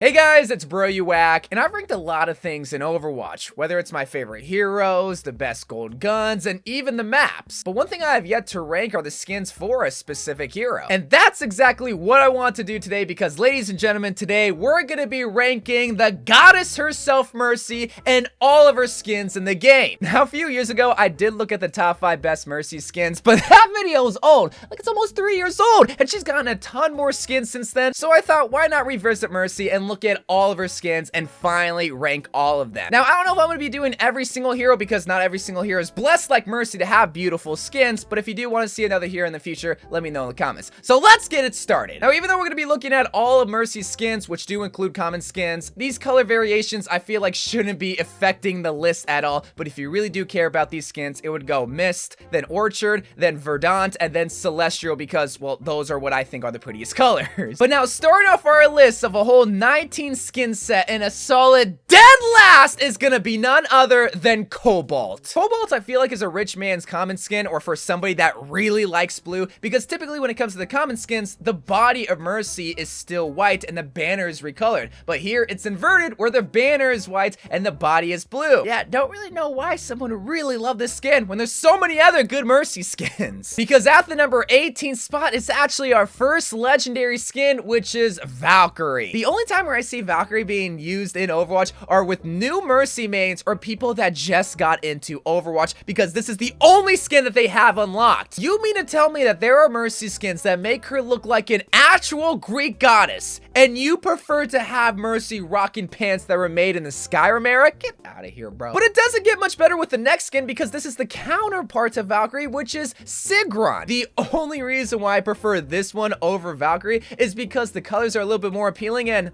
Hey guys, it's YOU WACK, and I've ranked a lot of things in Overwatch, whether it's my favorite heroes, the best gold guns, and even the maps. But one thing I have yet to rank are the skins for a specific hero. And that's exactly what I want to do today because, ladies and gentlemen, today we're gonna be ranking the goddess herself, Mercy, and all of her skins in the game. Now, a few years ago, I did look at the top 5 best Mercy skins, but that video is old. Like, it's almost 3 years old, and she's gotten a ton more skins since then. So I thought, why not revisit Mercy and look at all of her skins and finally rank all of them. Now, I don't know if I'm going to be doing every single hero because not every single hero is blessed like Mercy to have beautiful skins, but if you do want to see another hero in the future, let me know in the comments. So let's get it started. Now, even though we're going to be looking at all of Mercy's skins, which do include common skins, these color variations I feel like shouldn't be affecting the list at all, but if you really do care about these skins, it would go Mist, then Orchard, then Verdant, and then Celestial because, well, those are what I think are the prettiest colors. But now, starting off our list of a whole 19 skin set, and a solid dead last is gonna be none other than Cobalt. Cobalt, I feel like, is a rich man's common skin, or for somebody that really likes blue, because typically when it comes to the common skins, the body of Mercy is still white and the banner is recolored. But here it's inverted, where the banner is white and the body is blue. Yeah, don't really know why someone would really love this skin when there's so many other good Mercy skins. Because at the number 18 spot is actually our first legendary skin, which is Valkyrie. The only time where I see Valkyrie being used in Overwatch are with new Mercy mains or people that just got into Overwatch, because this is the only skin that they have unlocked. You mean to tell me that there are Mercy skins that make her look like an actual Greek goddess, and you prefer to have Mercy rocking pants that were made in the Skyrim era? Get out of here, bro. But it doesn't get much better with the next skin, because this is the counterpart to Valkyrie, which is Sigron. The only reason why I prefer this one over Valkyrie is because the colors are a little bit more appealing, and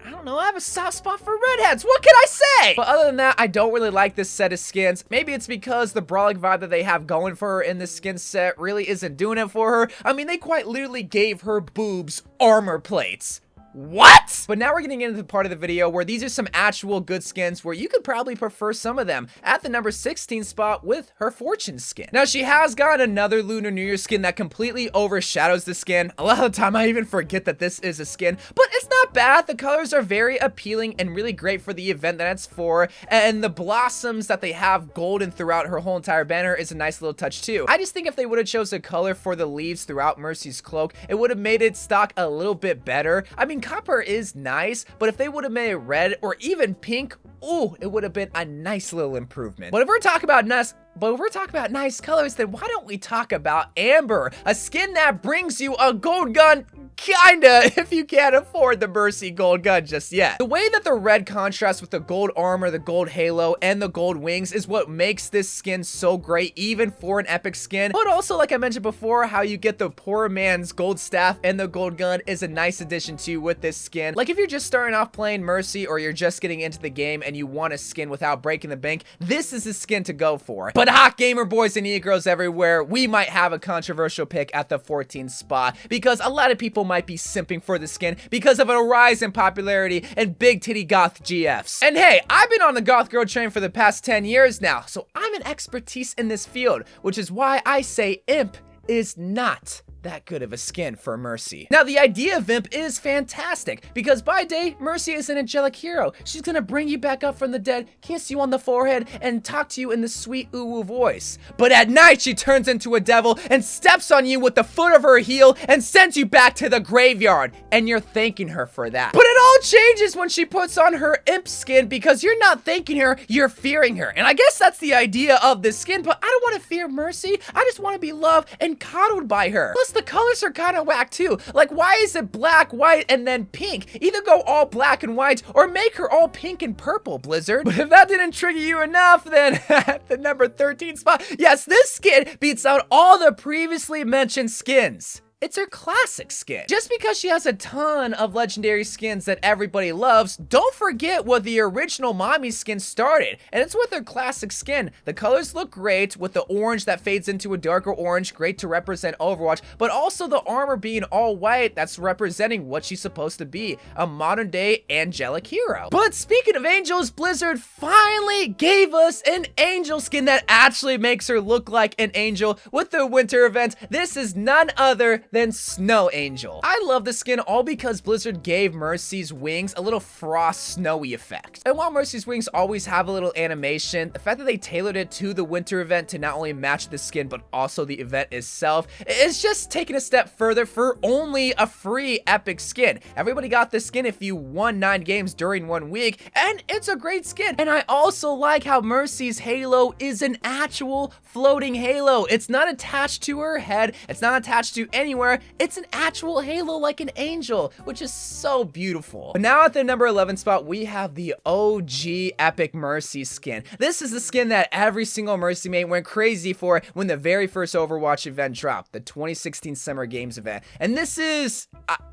I don't know, I have a soft spot for redheads. What can I say? But other than that, I don't really like this set of skins. Maybe it's because the brawling vibe that they have going for her in this skin set really isn't doing it for her. I mean, they quite literally gave her boobs armor plates. What? But now we're getting into the part of the video where these are some actual good skins where you could probably prefer some of them. At the number 16 spot with her Fortune skin. Now, she has got another Lunar New Year skin that completely overshadows the skin. A lot of the time I even forget that this is a skin, but it's not bad. The colors are very appealing and really great for the event that it's for, and the blossoms that they have golden throughout her whole entire banner is a nice little touch too. I just think if they would have chose a color for the leaves throughout Mercy's cloak, it would have made it stock a little bit better. I mean, copper is nice, but if they would have made it red or even pink, ooh, it would have been a nice little improvement. But if we're talking about nice colors, then why don't we talk about Amber, a skin that brings you a gold gun, kinda, if you can't afford the Mercy gold gun just yet. The way that the red contrasts with the gold armor, the gold halo, and the gold wings is what makes this skin so great, even for an epic skin. But also, like I mentioned before, how you get the poor man's gold staff and the gold gun is a nice addition too with this skin. Like, if you're just starting off playing Mercy, or you're just getting into the game and you want a skin without breaking the bank, this is the skin to go for. But hot gamer boys and e-girls everywhere, we might have a controversial pick at the 14th spot, because a lot of people might be simping for the skin because of a rise in popularity and big titty goth GFs. And hey, I've been on the goth girl train for the past 10 years now, so I'm an expertise in this field, which is why I say Imp is not that good of a skin for Mercy. Now, the idea of Imp is fantastic, because by day, Mercy is an angelic hero. She's gonna bring you back up from the dead, kiss you on the forehead, and talk to you in the sweet ooh-woo voice. But at night, she turns into a devil and steps on you with the foot of her heel and sends you back to the graveyard, and you're thanking her for that. But it all changes when she puts on her Imp skin, because you're not thanking her, you're fearing her. And I guess that's the idea of this skin, but I don't want to fear Mercy. I just want to be loved and coddled by her. Plus, the colors are kind of whack too. Like, why is it black, white, and then pink? Either go all black and white or make her all pink and purple, Blizzard. But if that didn't trigger you enough, then at the number 13 spot, yes, this skin beats out all the previously mentioned skins. It's her classic skin. Just because she has a ton of legendary skins that everybody loves, don't forget what the original mommy skin started, and it's with her classic skin. The colors look great with the orange that fades into a darker orange, great to represent Overwatch, but also the armor being all white, that's representing what she's supposed to be, a modern day angelic hero. But speaking of angels, Blizzard finally gave us an angel skin that actually makes her look like an angel with the winter event. This is none other than Snow Angel. I love the skin all because Blizzard gave Mercy's wings a little frost snowy effect. And while Mercy's wings always have a little animation, the fact that they tailored it to the winter event to not only match the skin but also the event itself is just taking a step further for only a free epic skin. Everybody got this skin if you won 9 games during 1 week, and it's a great skin. And I also like how Mercy's halo is an actual floating halo. It's not attached to her head, it's not attached to anywhere, it's an actual halo like an angel, which is so beautiful. But now at the number 11 spot, we have the OG epic Mercy skin. This is the skin that every single Mercy main went crazy for when the very first Overwatch event dropped, the 2016 Summer Games event. And this is,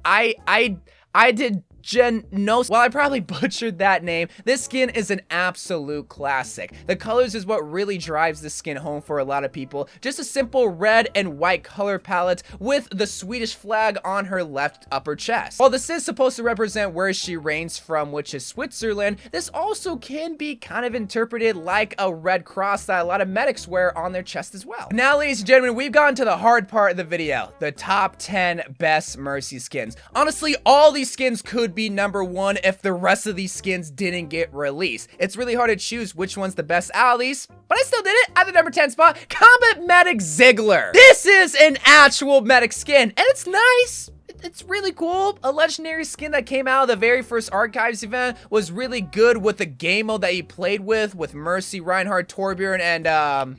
I did While I probably butchered that name, this skin is an absolute classic. The colors is what really drives this skin home for a lot of people. Just a simple red and white color palette with the Swedish flag on her left upper chest. While this is supposed to represent where she reigns from, which is Switzerland, this also can be kind of interpreted like a red cross that a lot of medics wear on their chest as well. Now, ladies and gentlemen, we've gotten to the hard part of the video, the top 10 best Mercy skins. Honestly, all these skins could be number 1 if the rest of these skins didn't get released. It's really hard to choose which one's the best out of these, but I still did it. At the number 10 spot, Combat Medic Ziegler. This is an actual medic skin, and it's nice. It's really cool. A legendary skin that came out of the very first Archives event, was really good with the game mode that he played with Mercy, Reinhardt, Torbjorn, and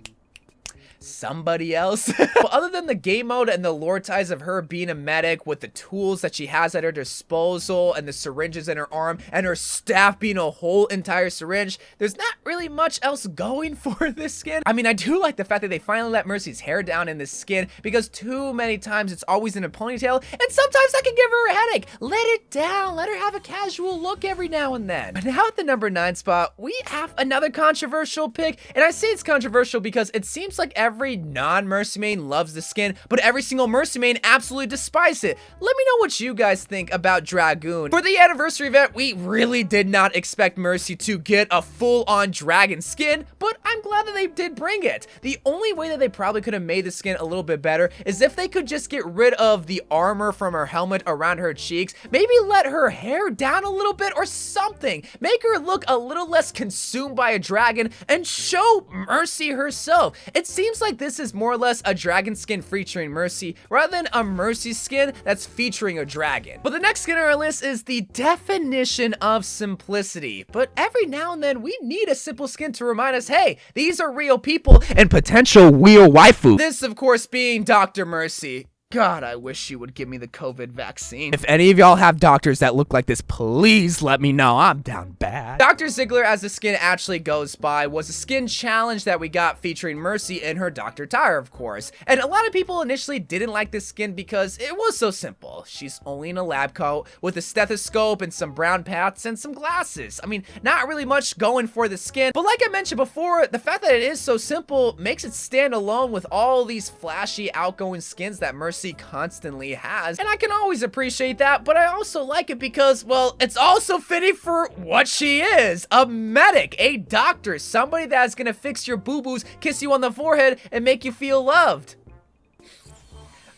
somebody else. But other than the game mode and the lore ties of her being a medic with the tools that she has at her disposal and the syringes in her arm and her staff being a whole entire syringe, there's not really much else going for this skin. I mean, I do like the fact that they finally let Mercy's hair down in this skin, because too many times it's always in a ponytail, and sometimes that can give her a headache. Let it down, let her have a casual look every now and then. But now at the number 9 spot, we have another controversial pick, and I say it's controversial because it seems like every non-Mercy main loves the skin, but every single Mercy main absolutely despises it. Let me know what you guys think about Dragoon. For the anniversary event, we really did not expect Mercy to get a full-on dragon skin, but I'm glad that they did bring it. The only way that they probably could have made the skin a little bit better is if they could just get rid of the armor from her helmet around her cheeks, maybe let her hair down a little bit or something. Make her look a little less consumed by a dragon and show Mercy herself. It seems like this is more or less a dragon skin featuring Mercy rather than a Mercy skin that's featuring a dragon. But the next skin on our list is the definition of simplicity. But every now and then we need a simple skin to remind us, hey, these are real people and potential real waifu. This, of course, being Dr. Mercy. God, I wish she would give me the COVID vaccine. If any of y'all have doctors that look like this, please let me know. I'm down bad. Dr. Ziegler, as the skin actually goes by, was a skin challenge that we got featuring Mercy in her Dr. Tire, of course. And a lot of people initially didn't like this skin because it was so simple. She's only in a lab coat with a stethoscope and some brown pants and some glasses. I mean, not really much going for the skin. But like I mentioned before, the fact that it is so simple makes it stand alone with all these flashy, outgoing skins that Mercy constantly has, and I can always appreciate that, but I also like it because, well, it's also fitting for what she is, a medic, a doctor, somebody that's gonna fix your boo-boos, kiss you on the forehead, and make you feel loved.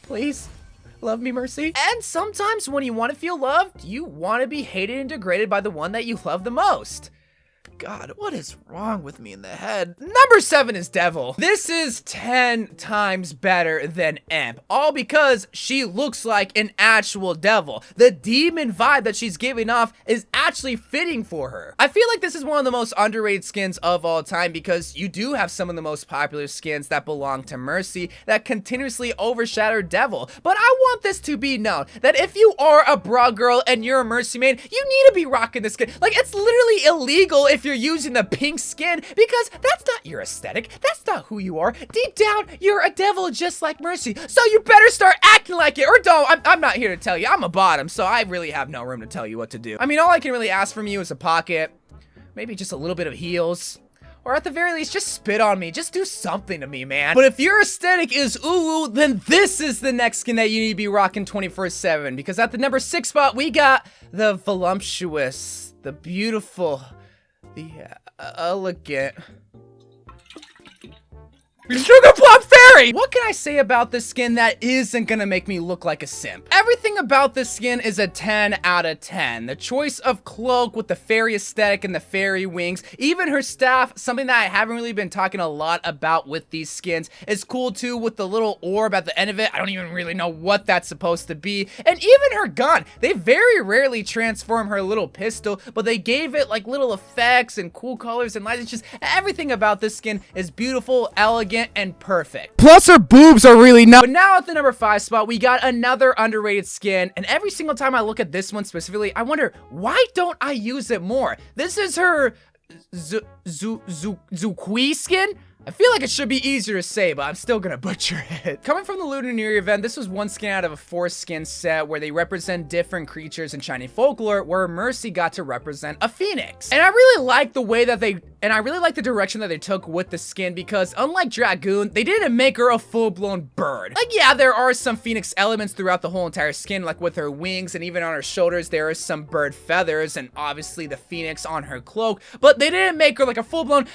Please, love me, Mercy. And sometimes when you want to feel loved, you want to be hated and degraded by the one that you love the most. God, what is wrong with me in the head? Number 7 is Devil. This is 10 times better than Imp, all because she looks like an actual devil. The demon vibe that she's giving off is actually fitting for her. I feel like this is one of the most underrated skins of all time because you do have some of the most popular skins that belong to Mercy that continuously overshadow Devil. But I want this to be known that if you are a bra girl and you're a Mercy main, you need to be rocking this skin. Like, it's literally illegal if you're using the pink skin because that's not your aesthetic. That's not who you are. Deep down, you're a devil just like Mercy. So you better start acting like it or don't. I'm not here to tell you. I'm a bottom, so I really have no room to tell you what to do. I mean, all I can really ask from you is a pocket, maybe just a little bit of heals, or at the very least, just spit on me. Just do something to me, man. But if your aesthetic is ooh, then this is the next skin that you need to be rocking 24/7, because at the number 6 spot, we got the voluptuous, the beautiful, the elegant, Sugarplum Fairy! What can I say about this skin that isn't gonna make me look like a simp? Everything about this skin is a 10 out of 10. The choice of cloak with the fairy aesthetic and the fairy wings, even her staff, something that I haven't really been talking a lot about with these skins, is cool too with the little orb at the end of it. I don't even really know what that's supposed to be. And even her gun, they very rarely transform her little pistol, but they gave it like little effects and cool colors and lights. It's just everything about this skin is beautiful, elegant, and perfect. Plus her boobs are really nuts. But now at the number 5 spot, we got another underrated skin, and every single time I look at this one specifically, I wonder, why don't I use it more? This is her Zhuque skin? I feel like it should be easier to say, but I'm still gonna butcher it. Coming from the Lunar New Year event, this was one skin out of a 4 skin set where they represent different creatures in Chinese folklore, where Mercy got to represent a phoenix. And I really like the way that I really like the direction that they took with the skin, because unlike Dragoon, they didn't make her a full-blown bird. Like, yeah, there are some phoenix elements throughout the whole entire skin, like with her wings, and even on her shoulders, there are some bird feathers, and obviously the phoenix on her cloak, but they didn't make her like a full-blown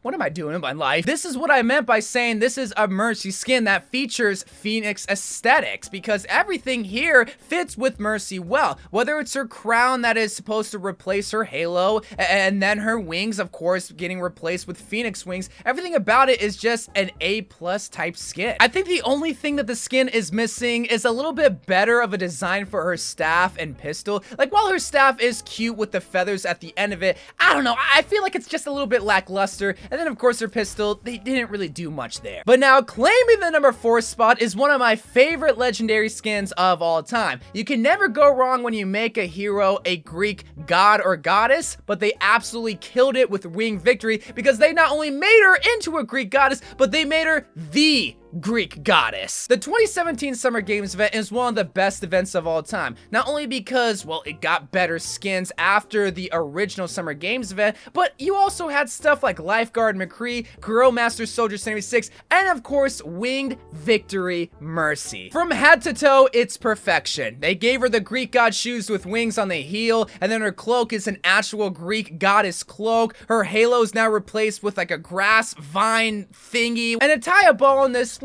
What am I doing in my life? This is what I meant by saying this is a Mercy skin that features Phoenix aesthetics, because everything here fits with Mercy well. Whether it's her crown that is supposed to replace her halo, and then her wings, of course, getting replaced with Phoenix wings, everything about it is just an A+ type skin. I think the only thing that the skin is missing is a little bit better of a design for her staff and pistol. Like, while her staff is cute with the feathers at the end of it, I don't know, I feel like it's just a little bit lackluster. And then of course her pistol, they didn't really do much there. But now claiming the number 4 spot is one of my favorite legendary skins of all time. You can never go wrong when you make a hero a Greek god or goddess, but they absolutely killed it with Wing Victory, because they not only made her into a Greek goddess, but they made her the Greek goddess. The 2017 Summer Games event is one of the best events of all time. Not only because, well, it got better skins after the original Summer Games event, but you also had stuff like Lifeguard McCree, Girl Master Soldier 76, and of course, Winged Victory Mercy. From head to toe, it's perfection. They gave her the Greek god shoes with wings on the heel, and then her cloak is an actual Greek goddess cloak. Her halo is now replaced with like a grass vine thingy, and to tie a bow on this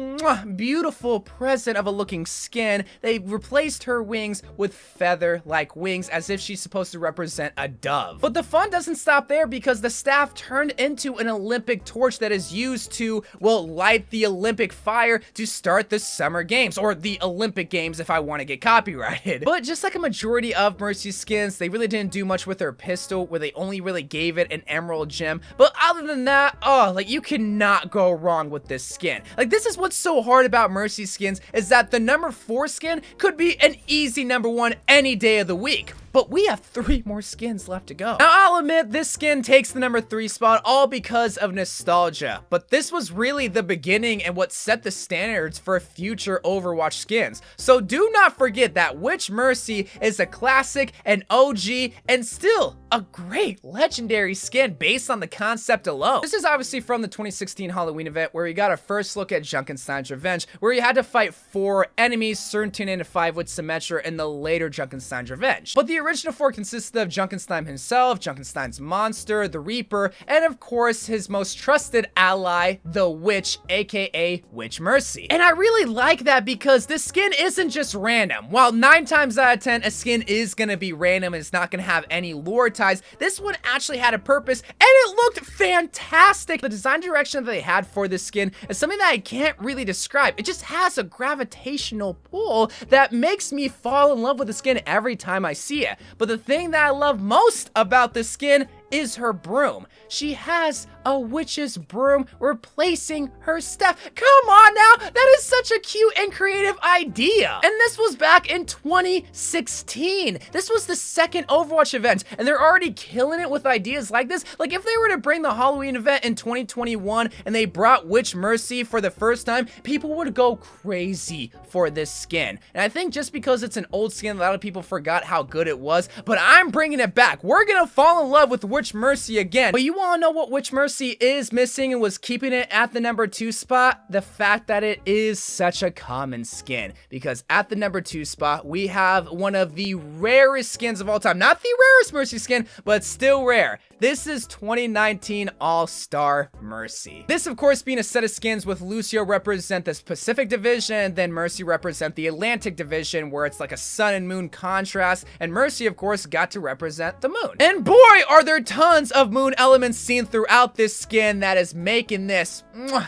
beautiful present of a looking skin, they replaced her wings with feather-like wings, as if she's supposed to represent a dove. But the fun doesn't stop there, because the staff turned into an Olympic torch that is used to, well, light the Olympic fire to start the Summer Games, or the Olympic Games if I want to get copyrighted. But just like a majority of Mercy's skins, they really didn't do much with her pistol, where they only really gave it an emerald gem. But other than that, oh, like, you cannot go wrong with this skin. Like, this is what's so hard about Mercy skins, is that the number 4 skin could be an easy number 1 any day of the week. But we have 3 more skins left to go. Now, I'll admit, this skin takes the number 3 spot all because of nostalgia, but this was really the beginning and what set the standards for future Overwatch skins. So do not forget that Witch Mercy is a classic, an OG, and still a great legendary skin based on the concept alone. This is obviously from the 2016 Halloween event, where we got a first look at Junkenstein's Revenge, where you had to fight 4 enemies, certain 10 into 5 with Symmetra in the later Junkenstein's Revenge. But the original 4 consisted of Junkenstein himself, Junkenstein's monster, the Reaper, and of course his most trusted ally, the Witch, aka Witch Mercy. And I really like that, because this skin isn't just random. While 9 times out of 10 a skin is gonna be random and it's not gonna have any lore ties, this one actually had a purpose, and it looked fantastic. The design direction that they had for this skin is something that I can't really describe. It just has a gravitational pull that makes me fall in love with the skin every time I see it. But the thing that I love most about this skin is her broom. She has a witch's broom replacing her staff. Come on now, that is such a cute and creative idea. And this was back in 2016. This was the second Overwatch event, and they're already killing it with ideas like this. Like, if they were to bring the Halloween event in 2021 and they brought Witch Mercy for the first time, people would go crazy for this skin. And I think just because it's an old skin, a lot of people forgot how good it was, but I'm bringing it back. We're gonna fall in love with Witch Witch Mercy again. But you wanna know what Witch Mercy is missing and was keeping it at the number 2 spot? The fact that it is such a common skin. Because at the number 2 spot, we have one of the rarest skins of all time. Not the rarest Mercy skin, but still rare. This is 2019 All-Star Mercy. This, of course, being a set of skins with Lucio represent the Pacific Division, then Mercy represent the Atlantic Division, where it's like a sun and moon contrast, and Mercy, of course, got to represent the moon. And boy, are there tons of moon elements seen throughout this skin that is making this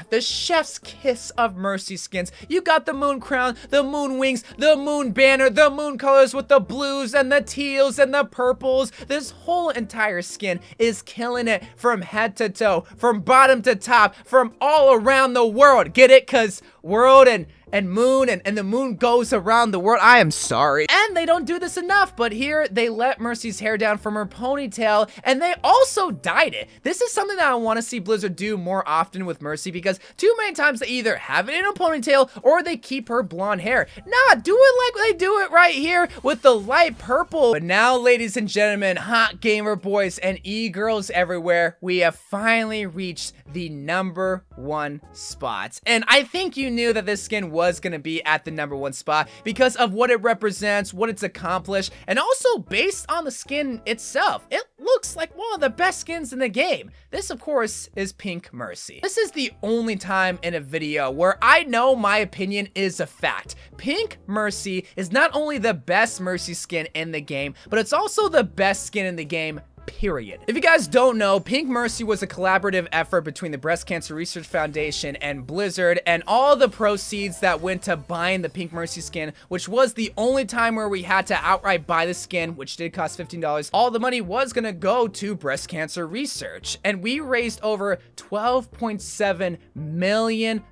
the chef's kiss of Mercy skins. You got the moon crown, the moon wings, the moon banner, the moon colors with the blues and the teals and the purples. This whole entire skin is killing it from head to toe, from bottom to top, from all around the world. Get it? Cause world and moon and the moon goes around the world. I am sorry. And they don't do this enough, but here they let Mercy's hair down from her ponytail and they also dyed it. This is something that I want to see Blizzard do more often with Mercy, because too many times they either have it in a ponytail or they keep her blonde hair. Nah, do it like they do it right here with the light purple. But now, ladies and gentlemen, hot gamer boys and e-girls everywhere, we have finally reached the number 1 spot. And I think you knew that this skin was going to be at the number 1 spot because of what it represents, what it's accomplished, and also based on the skin itself. It looks like one of the best skins in the game. This, of course, is Pink Mercy. This is the only time in a video where I know my opinion is a fact. Pink Mercy is not only the best Mercy skin in the game, but it's also the best skin in the game, period. If you guys don't know, Pink Mercy was a collaborative effort between the Breast Cancer Research Foundation and Blizzard, and all the proceeds that went to buying the Pink Mercy skin, which was the only time where we had to outright buy the skin, which did cost $15, all the money was gonna go to breast cancer research. And we raised over $12.7 million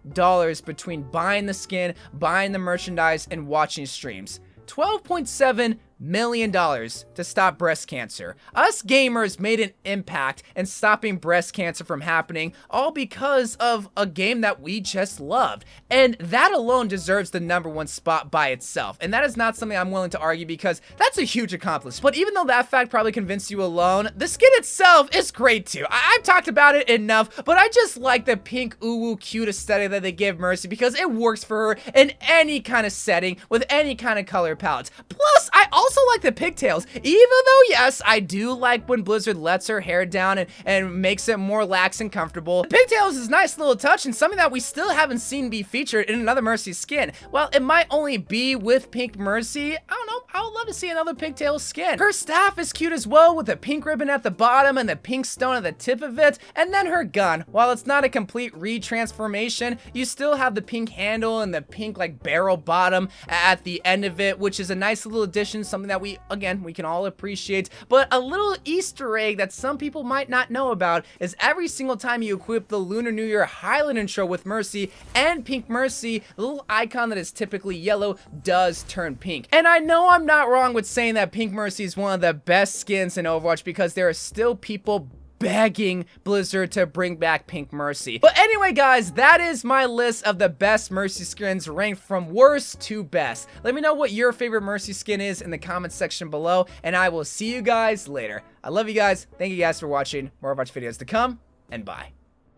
between buying the skin, buying the merchandise, and watching streams. $12.7 million to stop breast cancer. Us gamers made an impact in stopping breast cancer from happening, all because of a game that we just loved. And that alone deserves the number 1 spot by itself. And that is not something I'm willing to argue, because that's a huge accomplishment. But even though that fact probably convinced you alone, the skin itself is great too. I've talked about it enough, but I just like the pink ooh cute aesthetic that they give Mercy, because it works for her in any kind of setting with any kind of color palettes. Plus, I also like the pigtails, even though yes, I do like when Blizzard lets her hair down and makes it more lax and comfortable. The pigtails is a nice little touch and something that we still haven't seen be featured in another Mercy skin. Well, it might only be with Pink Mercy. I don't know, I would love to see another pigtail skin. Her staff is cute as well, with a pink ribbon at the bottom and the pink stone at the tip of it, and then her gun. While it's not a complete retransformation, you still have the pink handle and the pink like barrel bottom at the end of it, which is a nice little addition, something that we can all appreciate. But a little Easter egg that some people might not know about is every single time you equip the Lunar New Year Highland intro with Mercy and Pink Mercy, the little icon that is typically yellow does turn pink. And I know I'm not wrong with saying that Pink Mercy is one of the best skins in Overwatch, because there are still people begging Blizzard to bring back Pink Mercy. But anyway, guys, that is my list of the best Mercy skins ranked from worst to best. Let me know what your favorite Mercy skin is in the comments section below, and I will see you guys later. I love you guys. Thank you guys for watching. More Overwatch videos to come, and bye.